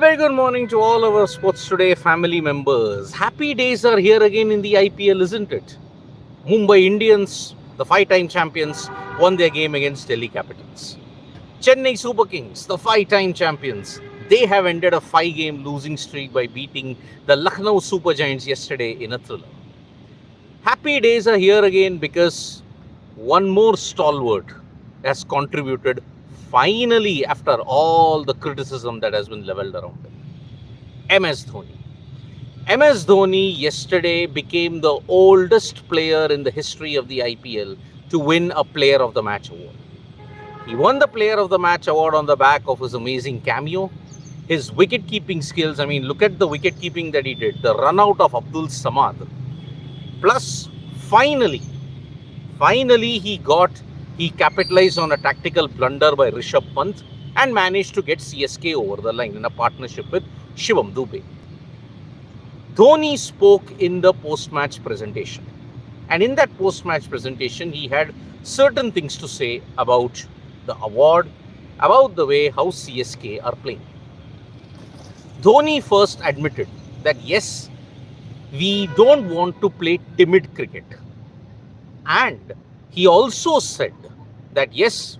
very good morning to all our Sports Today family members. Happy days are here again in the IPL, isn't it? Mumbai Indians, the five-time champions, won their game against Delhi Capitals. Chennai Super Kings, the five-time champions, they have ended a five-game losing streak by beating the Lucknow Super Giants yesterday in a thriller. Happy days are here again because one more stalwart has contributed finally after all the criticism that has been leveled around him. MS Dhoni. MS Dhoni yesterday became the oldest player in the history of the IPL to win a Player of the Match award. He won the Player of the Match award on the back of his amazing cameo, his wicket-keeping skills. I mean, look at the wicket-keeping that he did, the run-out of Abdul Samad. Plus, finally, he capitalized on a tactical blunder by Rishabh Pant and managed to get CSK over the line in a partnership with Shivam Dube. Dhoni spoke in the post-match presentation. And in that post-match presentation, he had certain things to say about the award, about the way how CSK are playing. Dhoni first admitted that yes, we don't want to play timid cricket. And he also said that yes,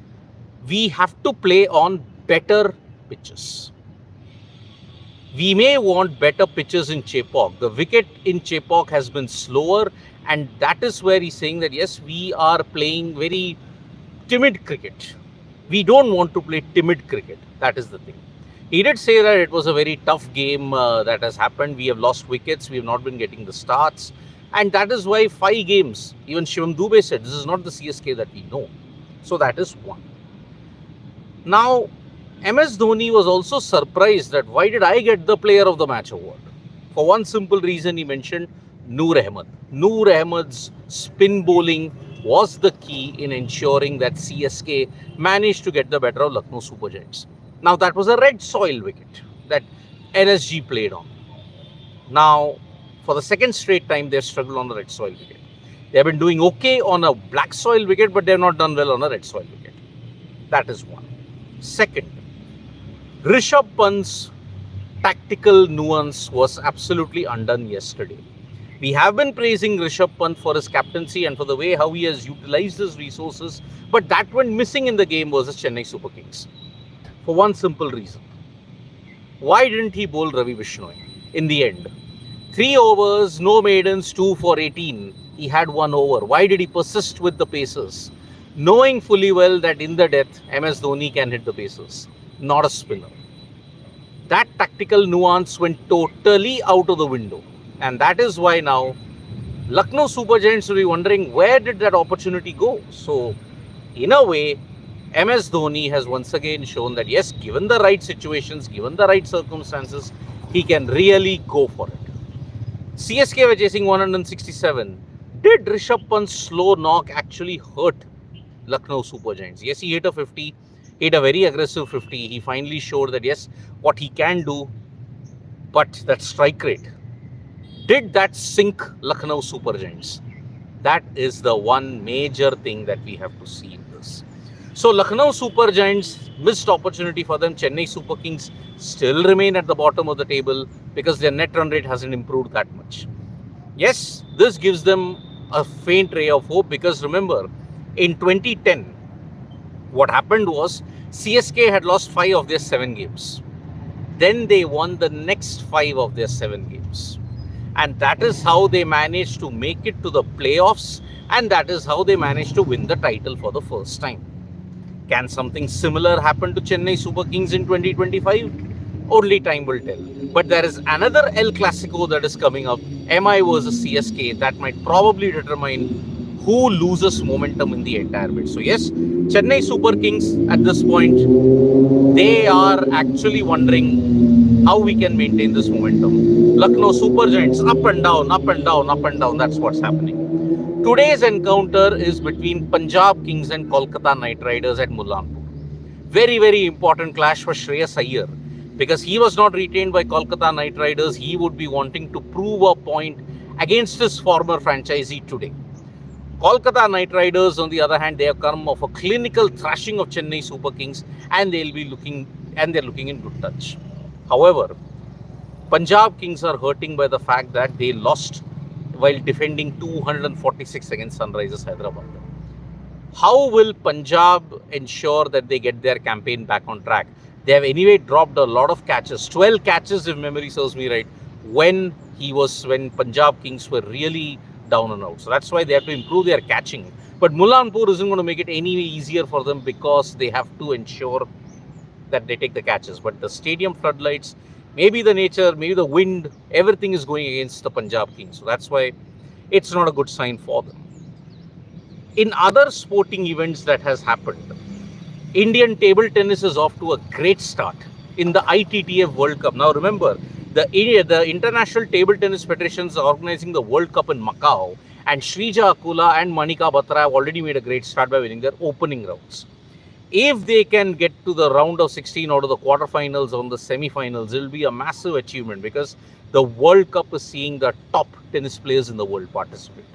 we have to play on better pitches. We may want better pitches in Chepauk. The wicket in Chepauk has been slower, and that is where he's saying that yes, we are playing very timid cricket. We don't want to play timid cricket. That is the thing. He did say that it was a very tough game that has happened. We have lost wickets. We have not been getting the starts. And that is why 5 games, even Shivam Dube said, this is not the CSK that we know. So that is one. Now, MS Dhoni was also surprised that why did I get the Player of the Match award? For one simple reason, he mentioned Noor Ahmad. Noor Ahmad's spin bowling was the key in ensuring that CSK managed to get the better of Lucknow Super Giants. Now, that was a red soil wicket that NSG played on. Now, for the second straight time, they've struggled on a red soil wicket. They have been doing okay on a black soil wicket, but they have not done well on a red soil wicket. That is one. Second, Rishabh Pant's tactical nuance was absolutely undone yesterday. We have been praising Rishabh Pant for his captaincy and for the way how he has utilized his resources, but that went missing in the game versus Chennai Super Kings. For one simple reason. Why didn't he bowl Ravi Bishnoi in the end? 3 overs, no maidens, 2 for 18. He had 1 over. Why did he persist with the Pacers? Knowing fully well that in the death, MS Dhoni can hit the Pacers, not a spinner. That tactical nuance went totally out of the window. And that is why now Lucknow Super Giants will be wondering where did that opportunity go? So, in a way, MS Dhoni has once again shown that yes, given the right situations, given the right circumstances, he can really go for it. CSK were chasing 167. Did Rishabh Pant's slow knock actually hurt Lucknow Super Giants? Yes, he hit a 50. He hit a very aggressive 50. He finally showed that yes, what he can do, but that strike rate. Did that sink Lucknow Super Giants? That is the one major thing that we have to see in this. So Lucknow Super Giants, missed opportunity for them. Chennai Super Kings still remain at the bottom of the table because their net run rate hasn't improved that much. Yes, this gives them a faint ray of hope because remember, in 2010, what happened was CSK had lost 5 of their 7 games. Then they won the next 5 of their 7 games. And that is how they managed to make it to the playoffs, and that is how they managed to win the title for the first time. Can something similar happen to Chennai Super Kings in 2025? Only time will tell. But there is another El Clasico that is coming up, MI versus CSK, that might probably determine who loses momentum in the entire bit. So yes, Chennai Super Kings at this point, they are actually wondering how we can maintain this momentum. Lucknow Super Giants, up and down, up and down, up and down. That's what's happening. Today's encounter is between Punjab Kings and Kolkata Knight Riders at Mullanpur. Very, very important clash for Shreyas Iyer. Because he was not retained by Kolkata Knight Riders, he would be wanting to prove a point against his former franchisee today. Kolkata Knight Riders, on the other hand, they have come off a clinical thrashing of Chennai Super Kings, and they're looking in good touch. However, Punjab Kings are hurting by the fact that they lost while defending 246 against Sunrisers Hyderabad. How will Punjab ensure that they get their campaign back on track? They have anyway dropped a lot of catches, 12 catches if memory serves me right, when Punjab Kings were really down and out. So that's why they have to improve their catching. But Mullanpur isn't going to make it any easier for them because they have to ensure that they take the catches. But the stadium floodlights, maybe the nature, maybe the wind, everything is going against the Punjab Kings. So that's why it's not a good sign for them. In other sporting events that has happened, Indian table tennis is off to a great start in the ITTF World Cup. Now remember, the International Table Tennis Federation is organizing the World Cup in Macao, and Sreeja, Akula and Manika, Batra have already made a great start by winning their opening rounds. If they can get to the round of 16 or to the quarterfinals or the semi-finals, it will be a massive achievement because the World Cup is seeing the top tennis players in the world participate.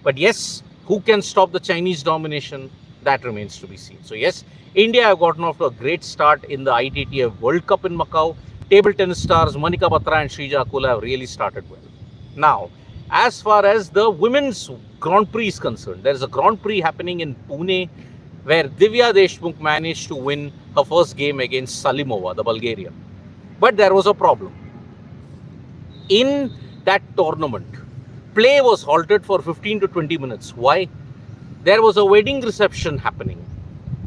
But yes, who can stop the Chinese domination? That remains to be seen. So yes, India have gotten off to a great start in the ITTF World Cup in Macau. Table tennis stars Manika, Batra and Sreeja, Akula have really started well. Now, as far as the women's Grand Prix is concerned, there is a Grand Prix happening in Pune where Divya Deshmukh managed to win her first game against Salimova, the Bulgarian. But there was a problem. In that tournament, play was halted for 15 to 20 minutes. Why? There was a wedding reception happening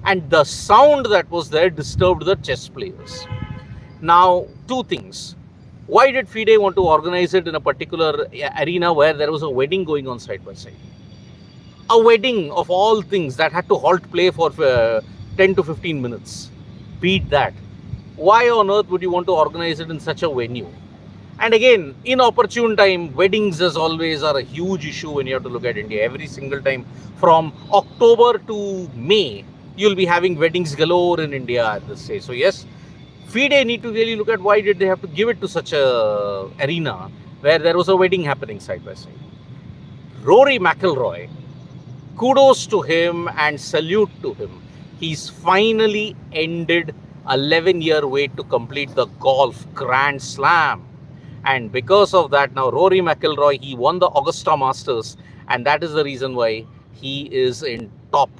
and the sound that was there disturbed the chess players. Now, two things. Why did FIDE want to organize it in a particular arena where there was a wedding going on side by side? A wedding of all things that had to halt play for 10 to 15 minutes. Beat that. Why on earth would you want to organize it in such a venue? And again, inopportune time, weddings as always are a huge issue when you have to look at India. Every single time from October to May, you'll be having weddings galore in India at this stage. So yes, FIDE need to really look at why did they have to give it to such a arena where there was a wedding happening side by side. Rory McIlRoy, kudos to him and salute to him. He's finally ended a 11-year wait to complete the golf Grand Slam. And because of that, now Rory McIlroy, he won the Augusta Masters, and that is the reason why he is in top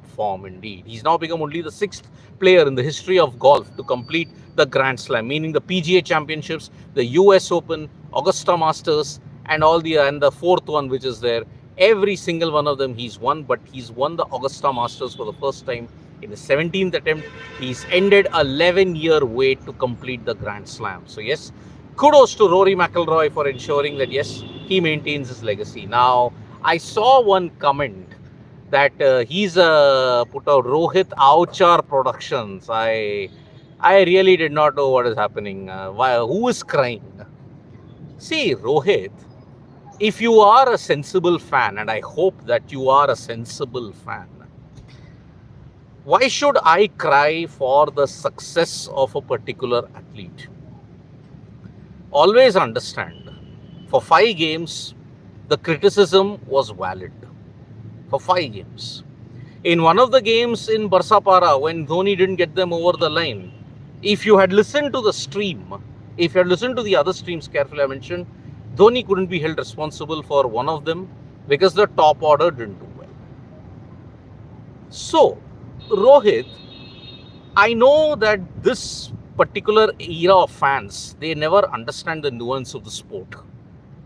form indeed. He's now become only the 6th player in the history of golf to complete the Grand Slam, meaning the PGA Championships, the US Open, Augusta Masters, and the 4th one which is there. Every single one of them he's won, but he's won the Augusta Masters for the first time in his 17th attempt. He's ended a 11-year wait to complete the Grand Slam. So yes, kudos to Rory McIlroy for ensuring that, yes, he maintains his legacy. Now, I saw one comment that he's put out Rohit Avchar Productions. I really did not know what is happening. Who is crying? See, Rohit, if you are a sensible fan, and I hope that you are a sensible fan, why should I cry for the success of a particular athlete? Always understand, for 5 games, the criticism was valid. For 5 games. In one of the games in Barsapara, when Dhoni didn't get them over the line, if you had listened to the stream, if you had listened to the other streams carefully I mentioned, Dhoni couldn't be held responsible for one of them because the top order didn't do well. So, Rohit, I know that this particular era of fans, they never understand the nuance of the sport.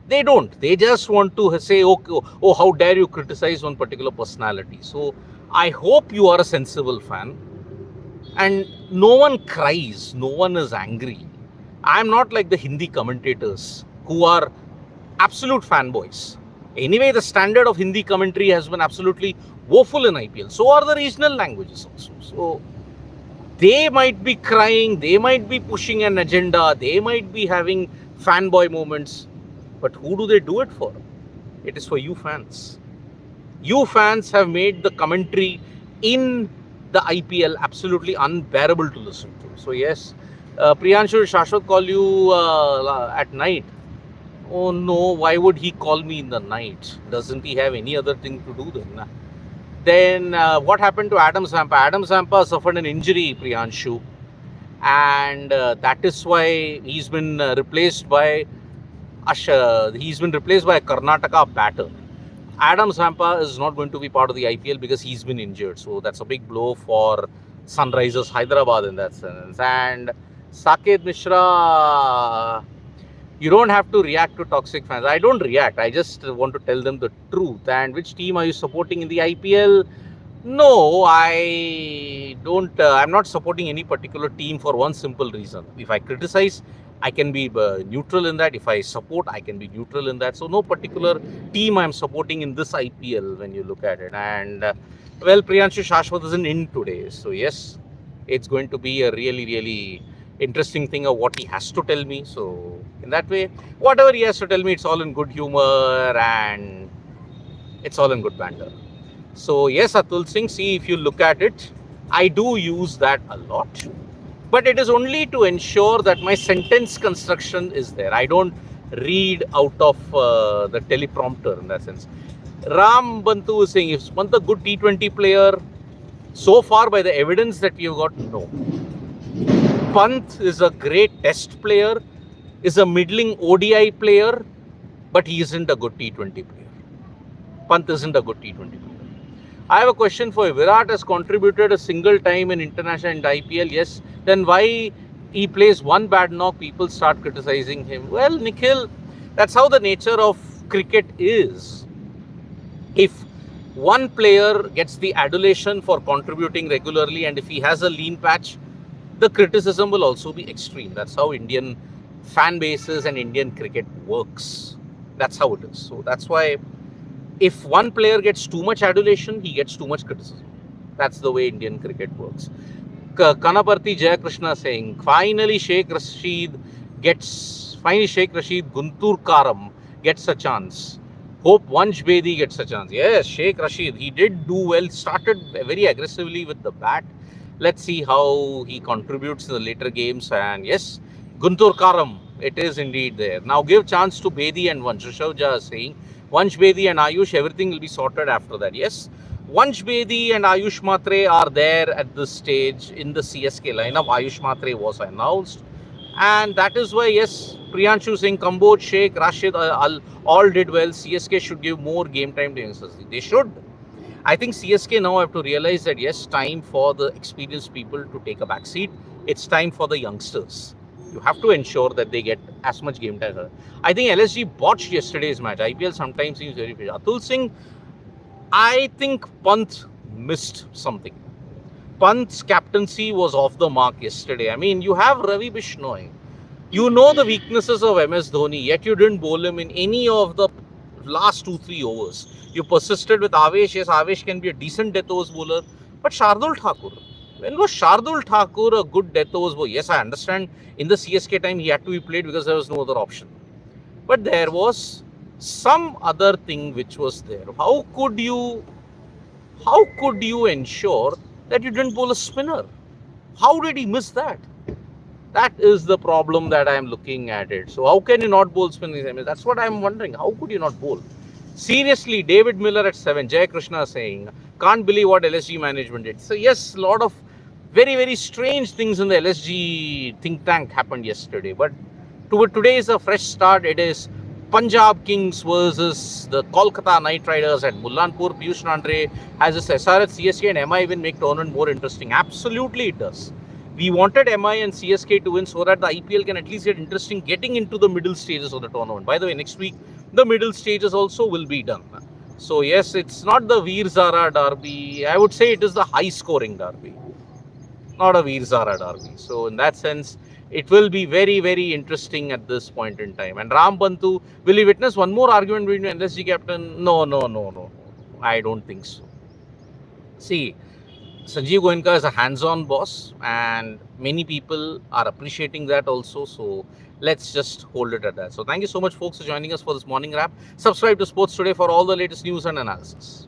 They don't. They just want to say, oh, how dare you criticize one particular personality. So, I hope you are a sensible fan and no one cries, no one is angry. I'm not like the Hindi commentators who are absolute fanboys. Anyway, the standard of Hindi commentary has been absolutely woeful in IPL. So are the regional languages also. So they might be crying, they might be pushing an agenda, they might be having fanboy moments. But who do they do it for? It is for you fans. You fans have made the commentary in the IPL absolutely unbearable to listen to. So yes, Priyanshu Shashwat call you at night. Oh no, why would he call me in the night? Doesn't he have any other thing to do then? Then what happened to Adam Zampa? Adam Zampa suffered an injury, Priyanshu. and that is why he's been replaced by he's been replaced by a Karnataka batter. Adam Zampa is not going to be part of the IPL because he's been injured. So that's a big blow for Sunrisers Hyderabad in that sense. And Saket Mishra, you don't have to react to toxic fans. I don't react. I just want to tell them the truth. And which team are you supporting in the IPL? No, I don't. I'm not supporting any particular team for one simple reason. If I criticize, I can be neutral in that. If I support, I can be neutral in that. So no particular team I'm supporting in this IPL when you look at it. And well, Priyanshu Shashwat isn't in today. So yes, it's going to be a really, really interesting thing of what he has to tell me. So in that way, whatever he has to tell me, it's all in good humor and it's all in good banter. So yes, Atul Singh, see, if you look at it, I do use that a lot. But it is only to ensure that my sentence construction is there. I don't read out of the teleprompter in that sense. Ram Bantu is saying, is Pant a good T20 player? So far, by the evidence that we have got, no. Pant is a great test player, is a middling ODI player, but he isn't a good T20 player. Pant isn't a good T20 player. I have a question for you. Virat has contributed a single time in international and IPL, yes. Then why he plays one bad knock, people start criticizing him? Well, Nikhil, that's how the nature of cricket is. If one player gets the adulation for contributing regularly and if he has a lean patch, the criticism will also be extreme. That's how Indian fan bases and Indian cricket works. That's how it is. So that's why if one player gets too much adulation, he gets too much criticism. That's the way Indian cricket works. Kanaparthi Jayakrishna saying, finally Sheikh Rashid Guntur Karam gets a chance. Hope Vansh Bedi gets a chance. Yes, Sheikh Rashid, he did do well, started very aggressively with the bat. Let's see how he contributes in the later games. And yes, Guntur Karam, it is indeed there. Now give chance to Bedi and Vansh. Rishabh Jha is saying, Vansh Bedi and Ayush, everything will be sorted after that. Yes, Vansh Bedi and Ayush Matre are there at this stage in the CSK lineup. Ayush Matre was announced. And that is why, yes, Priyanshu Singh, Kamboj, Sheikh, Rashid all did well. CSK should give more game time to youngsters. They should. I think CSK now have to realize that, yes, time for the experienced people to take a back seat. It's time for the youngsters. You have to ensure that they get as much game time. I think LSG botched yesterday's match. IPL sometimes seems very fair. Atul Singh, I think Pant missed something. Pant's captaincy was off the mark yesterday. I mean, you have Ravi Bishnoi. You know the weaknesses of MS Dhoni, yet you didn't bowl him in any of the last 2-3 overs. You persisted with Avesh. Yes, Avesh can be a decent death overs bowler. But Shardul Thakur, when was Shardul Thakur a good death overs bowler? Yes, I understand in the CSK time he had to be played because there was no other option. But there was some other thing which was there. How could you ensure that you didn't bowl a spinner? How did he miss that? That is the problem that I am looking at it. So how can you not bowl spinners? I mean, that's what I am wondering. How could you not bowl? Seriously, David Miller at 7. Jay Krishna saying, can't believe what LSG management did. So yes, a lot of very, very strange things in the LSG think tank happened yesterday. But today is a fresh start. It is Punjab Kings versus the Kolkata Knight Riders at Mullanpur. Piyush Nandre has this SRH, CSK and MI win make tournament more interesting. Absolutely it does. We wanted MI and CSK to win so that the IPL can at least get interesting getting into the middle stages of the tournament. By the way, next week, the middle stages also will be done. So yes, it's not the Veer Zara derby. I would say it is the high scoring derby, not a Veer Zara derby. So in that sense, it will be very, very interesting at this point in time. And Ram Bantu, will he witness one more argument between LSG captain? No. I don't think so. See, Sanjeev Goenka is a hands-on boss and many people are appreciating that also. So let's just hold it at that. So thank you so much, folks, for joining us for this morning wrap. Subscribe to Sports Today for all the latest news and analysis.